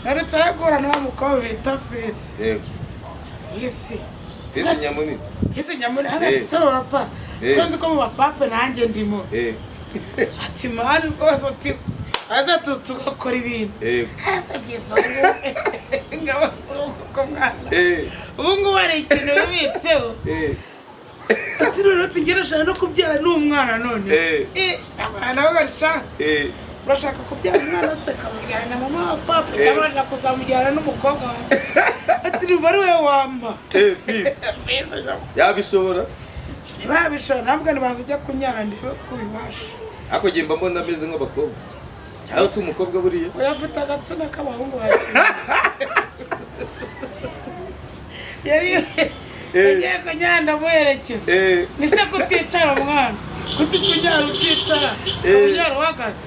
narutse aragorana wa mukobwa bita fisi. Yego. Fisi nyamunini. Fisi nyamunini hagati se papa. Twanze ko mu bapape nanjye ndimo. Ati mani rwose ati aza tugakora ibintu. Fisi ngabazuko mwana. Ubu ngubu ari ikintu bibitseho. Ati rero tugerashana no kubyara n'umwana none. Abana bagasha. Urashaka kubyara umwana se kamujyana na mama wa papa cyangwa urashaka kuzamujyana n'umukobwa wawe. Ati niba ari we wamba. Fisi Yabishobora. Ntibabishobora ntabwo nibaza ujya kunyara ndebe kubibasha. Ako gimba mbona ameze nk'abakobwa. Cyangwa se umukobwa buriya. Uyafite agatsina k'abahungu bakina. Yari yagiye kunyara ndamuherekeza. Nise kuticara mwana. Kuti kunyara uticara. Kunyara uhagaze.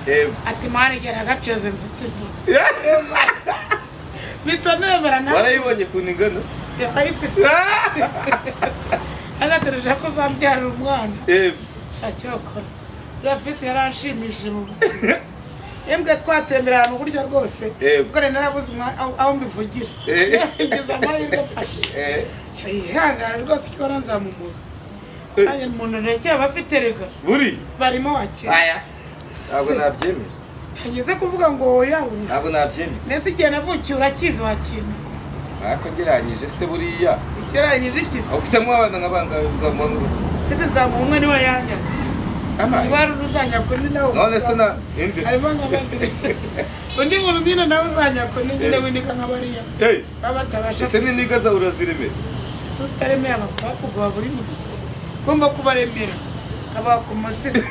Ati mani gera agaceze mfite. Bitanemera nawe. Warayibonye ku ningano? Ayifite. Agatereje ko zambyarira umwana. Shacyokora. Rafisi yaranshimishije mu buzima. Embwe twatembera ahantu buryo rwose. Ubwo rero narabuze aho mbivugira. Ngeze amahirwe afashe. Shayihangara rwose ko nzamuha. Aya umuntu nake abafite rega. Buri barimo wakira. Aya. Ntabwo nabyemera. Tageze kuvuga ngo oya. Ntabwo nabyemera. Nese igihe navukiye urakizi wakina. Ako ngeranyije se buriya. Ikiranyije ikizi. Ufitemo abana nk'abanga uzamuha. Ese nzamuha umwe niwe yanyatse. Niba ruzanya kuri nawe. None se na indi. Arimo nk'abandi. Undi muntu ndina nawe uzanya kuri nyine winika nk'abariya. Baba tabasha. Ese n'indiga za urazireme. Sutareme abapapa gwa buri mu. Gomba kubaremera. Kaba ku masira.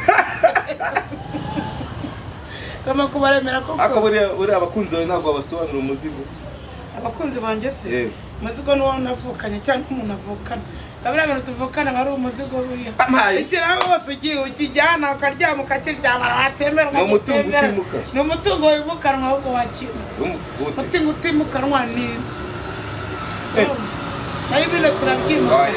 Kama kubaremera koko. Ako buriya abakunzi bawe ntabwo babasobanura umuzigo. Abakunzi banjye se. Umuzigo n'uwo navukanye cyangwa umuntu avukana. Abira abantu tuvukana bari umuzigo buriya. Ikira hose ugiye ukijyana ukaryama ukakiryamara watemera ukatemera. Ni umutungo wimukanwa ahubwo wakina. Umutungo utimukanwa n'inzu. Nayo ibintu turabyima.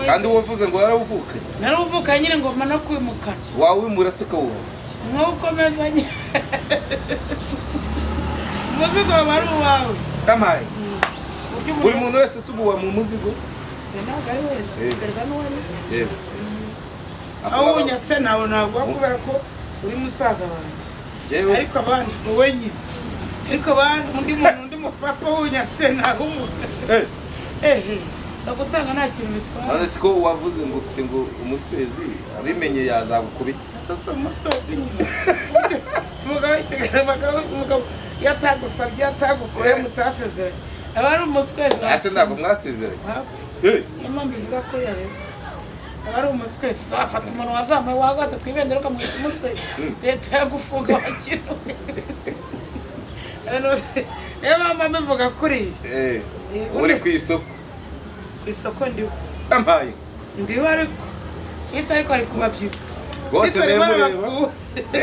Kandi wavuze ngo yarawuvukanye. Narawuvukanye nyine ngo mana kwimukana. Wawimura se ko wo. Nkukomezanye. Umuzigo wari uwawe. Kamaye. Buri muntu wese subuwa mu muzigo. Ntabwo ari wese. Terwa n'uwari. Yego. Aho unyatse nawe ntabwo kubera ko uri musaza wanjye. Ariko abandi wowe nyine. Ariko abandi undi mupapa unyatse nawe umuntu. Ndagutanga nta kintu bitwara. None siko wavuze ngo ufite ngo umuswezi abimenye yazagukubita. Sasa umuswezi nyine. Mugabo ikigaraba mugabo yatagusabye yatagukoye mutasezeranye. Abari umuswezi. Ase ntabwo mwasezeranye. Imana bivuga ko yare. Abari umuswezi afata umuntu wazamaye wahagaze ku ibendera ukamwita umuswezi. Leta yagufunga wakino. Mama bivuga kuri. Uri ku isoko. Isoko ndiho. Amaye. Ndiho ariko. Fisi ariko ari kubabyiza. Bose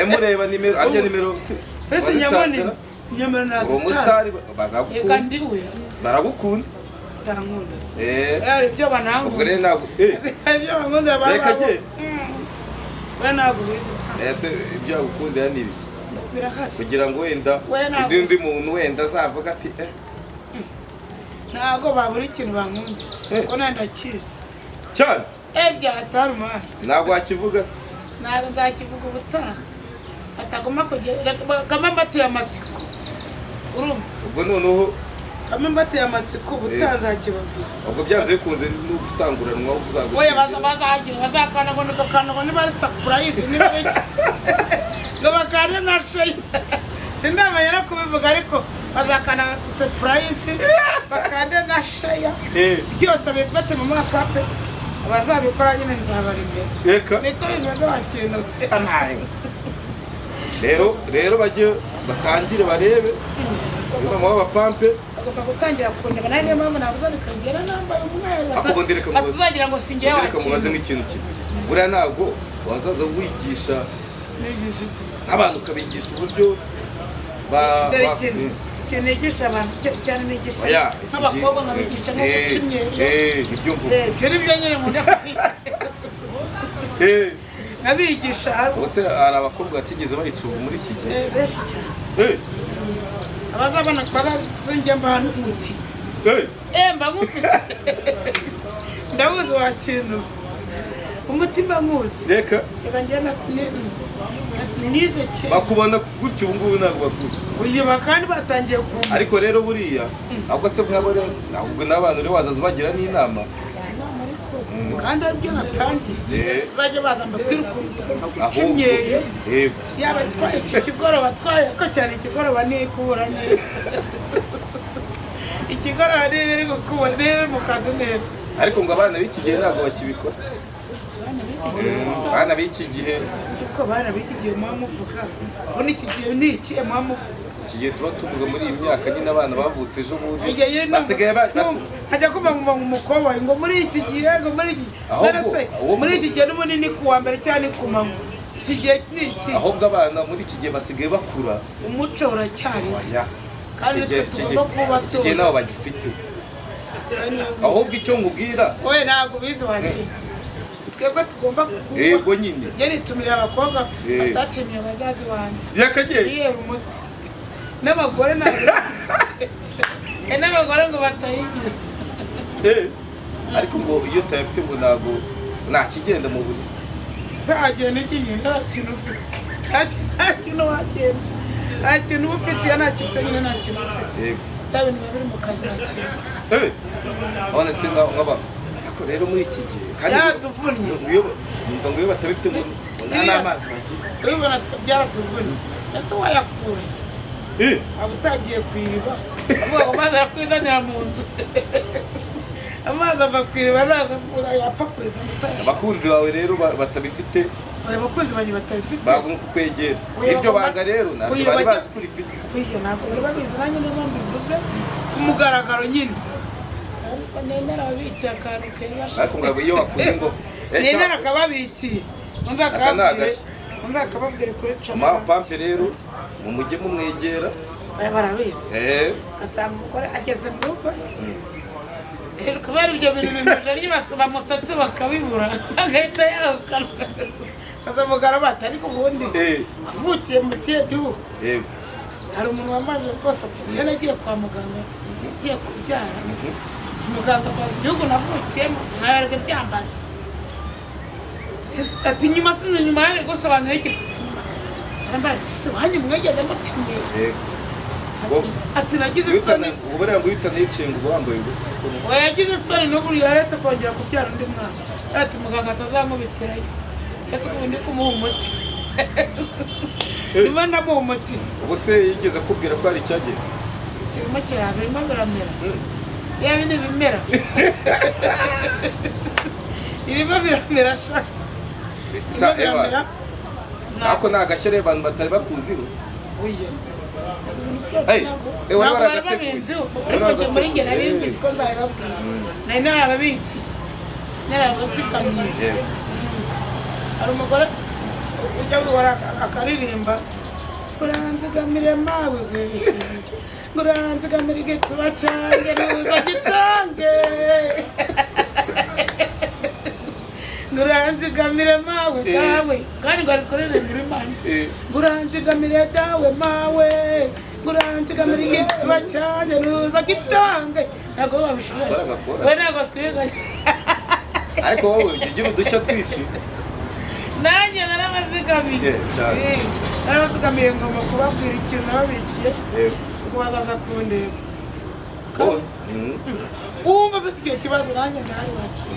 mureba nimero arya nimero. Fisi nyamunini. Nyamara nazo. Umusitari bagakunda. Eka ndiwe. Baragukunda. Tankunda se. Ari byo banangu. Ubwo rero ntabwo. Ari byo bankunda baba. Reka je. We ntabwo bizi. Ese ibyo agukundira ni ibiki? Birahari. Kugira ngo wenda undi muntu wenda azavuga ati ntabwo babura ikintu bankunda. Ko nanda kizi. Cyane. Byatari mwana. Ntabwo wakivuga se. Ntabwo nzakivuga ubutaha. Atagoma kugera kama mbateye amatsiko. Urumva? Ubwo noneho kama mbateye amatsiko ubutaha nzakibabwira. Ubwo byanze bikunze no gutanguranwa uzaguye. Oya bazahagira bazakana ngo ndokana ngo niba ari surprise niba ari ngo bakane nashaye. Sindamenya kubivuga ariko bazakana surprise bakande nashaye. Byose bifate mu mapape. Abazabikora nyine nzabara imbere. Reka. Niko bimeze wakintu. Anaye. Rero baje bakangire barebe. Mama wa pampe. Agomba gutangira kundeba nayo niyo mpamvu navuze bikangera nambaye umweru. Akubondereka mu. Azagira ngo singiye wakintu. Akubondereka mubaze nk'ikintu kimwe. Buriya ntabwo wazaza wigisha. Nigisha iki? Abantu kabigisha uburyo nigisha abantu cyane nigisha nk'abakobwa nkabigisha nko guca imyeyo. Ibyo mvuga. Ibyo ni byo nyine nkunda kubigisha. Nabigisha. Bose hari abakobwa batigeze bayicunga muri iki gihe. Benshi cyane. abazabana barazinjye mbana umuti mba nkufite ndabuze wa kintu umutima nkuzi reka ngenda nize cye bakubona gutyo ubu ngubu ntabwo bakuru uyiba kandi batangiye kumva ariko rero buriya ahubwo se nk'abore ahubwo n'abantu rero wazaza ubagira n'inama kandi aribyo natangiye uzajya baza mbabwira ukuntu tugomba gucinyeye yaba iki kigoroba twayako cyane ikigoroba ni kubura neza ikigoroba ni biri gukubura niba mu kazi neza ariko ngo abana b'iki gihe ntabwo bakibikora abana b'iki gihe ariko abana b'iki gihe muba muvuga ngo n'iki gihe ni iki muba muvuga iki gihe tuba tuvuga muri iyi myaka nyine abana bavutse ejo bundi basigaye hajya kuva ngo umukoboyi ngo muri iki gihe ngo muri iki gihe muri iki gihe n'umunini ku wa mbere cyangwa ni ku manywa iki gihe ni iki ahubwo abana muri iki gihe basigaye bakura umuco uracyari kandi tugomba kuba iki gihe nabo bagifite ahubwo icyo nkubwira wowe ntabwo ubizi wakira twebwe tugomba kuba yego nyine yari tumirira abakobwa batacimiye abazazi wanjye yakageye yera umuti n'abagore n'abagore ngo batayigira ariko ngo iyo utayafite ngo ntabwo nta kigenda mu buryo isagiye n'ikigenda nta kintu ufite nta kintu wagenda nta kintu uba ufite iyo nta kintu ufite nyine nta kintu ufite bya bintu biba biri mu kazi nta kintu none se nk'aba ariko rero muri iki gihe byaratuvunnye numva ngo iyo batabifite ngo nta n'amazi bagira urabibona byaratuvunnye ese wayakura aba utagiye ku iriba avuga ngo amazi arakwizanira mu nzu amazi ava ku iriba ntabwo yapfa kuza abakunzi bawe rero batabifite abakunzi banjye batabifite bagomba kukwegera iryo banga rero ntabwo bari bazi ko urifite ntabwo bari babizi nanjye niyo mpamvu bivuze ku mugaragaro nyine ariko nemera ababikiye akantu keza ariko ngo iyo wakuze ngo nemera akababikiye unzakababwire kuri cama pampe rero mujye mumwegera barabizi ugasanga umugore ageze mu rugo kubera ibyo bintu bimuje ryibasaba umusatsi bakabibura agahita yahukana akazamugara bata ariko ubundi avukiye mu kihe gihugu hari umuntu wamaje rwose ati njye nagiye kwa muganga ngiye kubyara muganga abaza igihugu navukiyemo tunaberwe byambase ati nyuma sinzi nyuma yaje gusobanura igisituma arambara ati se wanyu mwegeze mucinye ati nagize isoni ubure ngo uhitane yiciye ngo wambaye ubusa oya yagize isoni n'ubu yaretse kongera kubyara undi mwana ati muganga atazamubitirayo ndetse ubundi kumuha umuti niba ndamuha umuti ubu se yigeze akubwira ko hari icyagiye kirimo kiraba birimo biramera ya bindi bimera irimo biramera sha biramera ako ni agashyire abantu batari bakuziho ntabwo bari babiziho ariko muri njye nari nzi ko nzabibabwira nari narababikiye narabasikamye hari umugore ujya guhora akaririmba uranzigamire mawe ngo uranzigamire igituba cyanjye ntuza gitange ngo uranzigamire mawe dawe kandi ngo ari kuririmbira imana ngo uranzigamire dawe mawe ngo uranzigamire igituba cyanjye ntuza gitange ntabwo babishobora we ntabwo twiganye ariko wowe ujya ugira udushya twinshi nanjye narabazigamiye narabazigamiye ngomba kubabwira ikintu nababikiye kuko bazaza kundeba wumva afite icyo kibazo nanjye ndahari wakira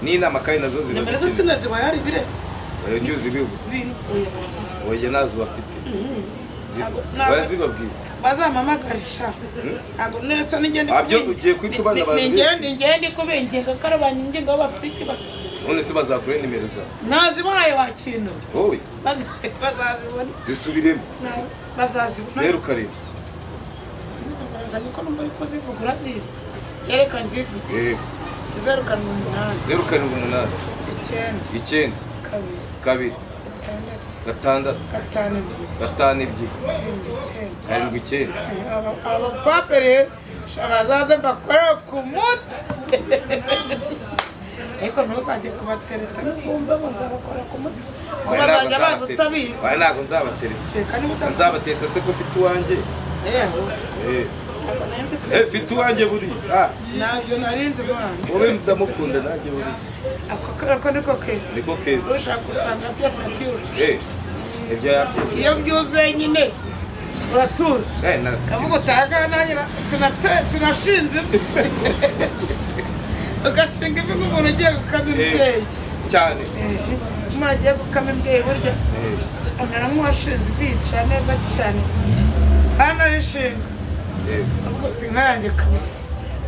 n'inama kandi nazo ziba nimero zo sinazibaye hari biretse ujya uzibibutse oya nazo bafite barazibabwira bazampamagarisha ntabwo neza n'ingende ugiye kwita ubana abantu ingende kubengenga ko ari abanyengenga baba bafite ikibazo none se bazakure nimero zawe nazibahaye wakintu wowe bazazibona zisubiremo bazazibona 07 bazanye ko numva ariko zivuga urazizi yerekana zivuge 078 9 2 6 7 abapape rero bazaze mbakorera ku muti ariko ntuzajye kubatereta n'ubwumve ngo nzabakora ku muti ko bazajya baza utabizi ntabwo nzabatereta nzabatereta se ko mfite uwanjye Mfite uwanjye buri ntabyo narinzi mwana wowe ndamukunda nanjye buri ako niko keza niko keza ushaka usanga byose byuje ibyo yabyije iyo byuzuye nyine uratuza kavuga utaga nanjye tunashinze ugashinga ivi nk'umuntu ugiye gukama imbyeyi cyane umuntu agiye gukama imbyeyi burya amera nk'uwashinze ibica neza cyane hano arishinga avuga ati inka yanjye kabisa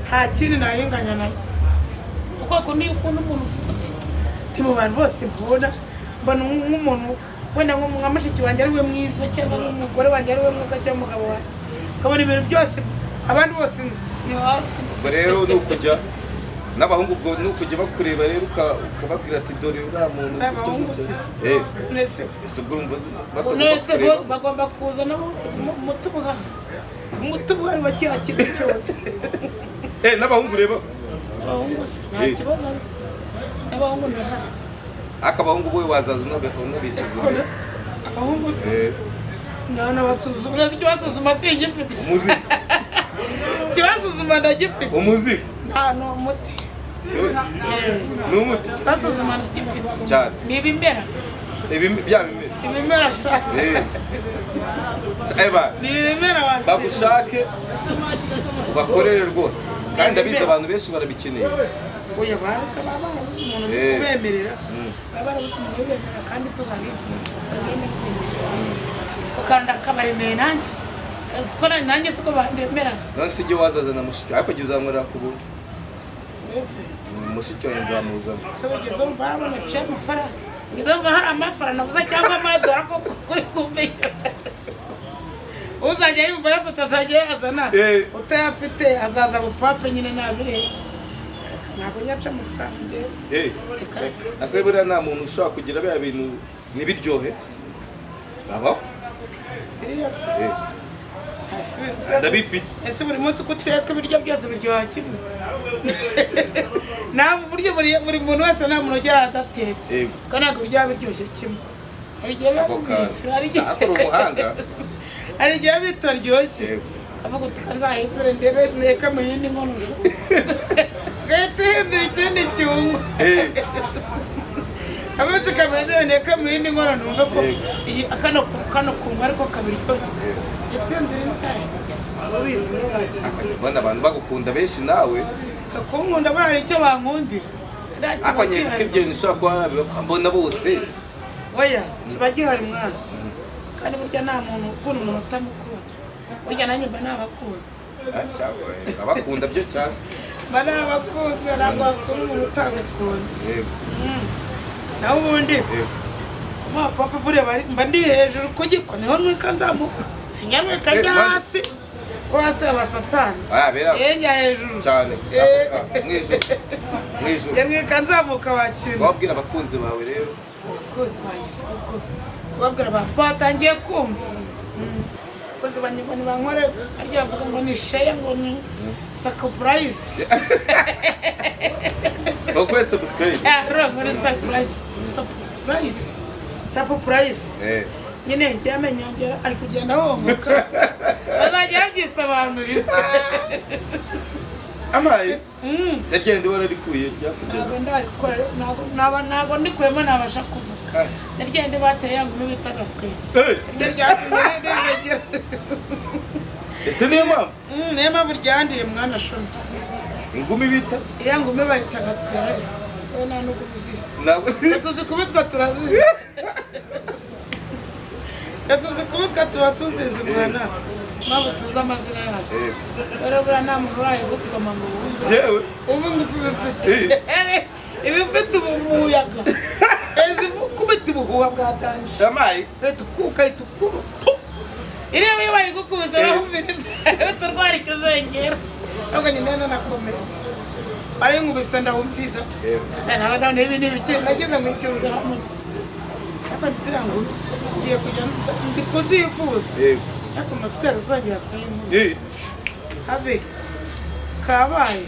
nta kindi nayinganya nayo kuko niyo ukunda umuntu uti mu bantu bose mbona nk'umuntu wenda nka mushiki wanjye ari we mwiza cyangwa nk'umugore wanjye ari we mwiza cyangwa umugabo wanjye ukabona ibintu byose abandi bose ni hasi ubwo rero ni ukujya n'abahungu ubwo ni ukujya bakureba rero ukababwira ati dore uriya muntu n'abahungu se nese ubwo urumva nese bose bagomba kuza nabo umuti buhari wa kiriya kintu cyose n'abahungu reba abahungu se nta kibazo n'abahungu ndahari akabahungu bowe wazaza unabisuzuma abahungu se n'abasuzuma urazi ikibasuzuma singifite umuzi ikibasuzuma ndagifite umuzi nta ni umuti ni umuti ikibasuzuma ndagifite cyane ni ibimera ibimera shaka ni ibimera bagushake ubakorere rwose kandi ndabizi abantu benshi barabikeneye oya barabuze umuntu ubemerera barabuze umuntu ubemerera kandi tuhari ukanda akabaremeye nanjye kuko nanjye siko bandemera none se ujye wazazana mushiki ariko jya uzamurira ku buntu mbese mushiki wawe nzamuzamo se ugeze wumva harabona aciye amafaranga ugeze wumva hari amafaranga navuze cyangwa amadora ko kuri kumenya uzajya yumva yafata azajya yazana utayafite azaza bupape nyine ntabirenze ntabwo nyaca amafaranga ngewe reka ase buriya nta muntu ushobora kugira biriya bintu ntibiryohe babaho biriya se ndabifite ese buri munsi uko uteka ibiryo byose biryoha kimwe ntabwo uburyo buri muntu wese nta muntu ugera adatetse kandi ntabwo biryoha biryoshye kimwe hari igihe biba bimeze hari igihe bitaryoshye kavuga uti kazahindure ndebe nteka mu yindi nkono gahita hindura ikindi cyungo kavuga uti kameze nteka mu yindi nkono numve ko kano kungu ariko kabiryoshye gahita hindura intaye subizi niyo bakira mbona abantu bagukunda benshi nawe kakunkunda bari icyo bankundira ako nyeka ko ibyo bintu ushobora kuba mbona bose oya kiba gihari mwana kandi burya nta muntu ukunda umuntu utamukunda burya nanjye mba nabakunze abakunda byo cyane mba nabakunze ntabwo bakunda umuntu utagukunze naho ubundi papa buriya mba ndi hejuru ku giko niho nwika nzamuka sinyanyweka njya hasi ko hasi haba satani njya hejuru cyane mwijuru yanyweka nzamuka wakintu wabwira abakunzi bawe rero abakunzi banjye si uko kubabwira batangiye kumva abakunzi banjye ngo nibankore arya bavuga ngo ni sheya ngo ni sakopurayisi bakore sabusikarayibu muri sapurayisi nyine njye amenyongera ari kugenda hongoka bazajya babyisobanurira amaye se ryende wararikuye ntabwo ndarikora ntabwo ndikuyemo nabasha kuvuga ryende bateye yangume bita gaswera ryo ryatumye ndegera ese niyo mpamvu niyo mpamvu ryandiye mwana shona ingumi bita yangume bayita gaswera ariko wowe nta n'ubwo ubizizi tuzi kubitwa turazizi tuzi kubitwa tuba tuzizi mwana mpamvu tuzi amazina yacu rero buriya nta muntu urayigukoma ngo wumve ubu ngufu ibifite ibifite umuyaga kubita ubuhuha bwatanje uhita ukuba ireba iyo bayigukubise urahumviriza uturwara ikizengera ntabwo nyine nanakomeye ari nkubise ndahumviriza nawe nawe ibi ni ibiki nagize ngo icyo urahamutse ariko ndizira ngo ngiye kujya ndi kuzifuza ariko amasukari uzongera kuyinkura habe kabaye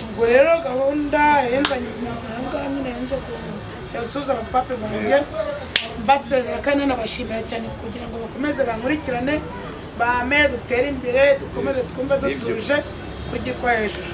ubwo rero gahunda yarenzanye ahangaha nyine nje kusuza abapape banjye mbasezera kandi nabashimira cyane kugira ngo bakomeze bankurikirane bame dutere imbere dukomeze twumve dutuje kugikwa hejuru.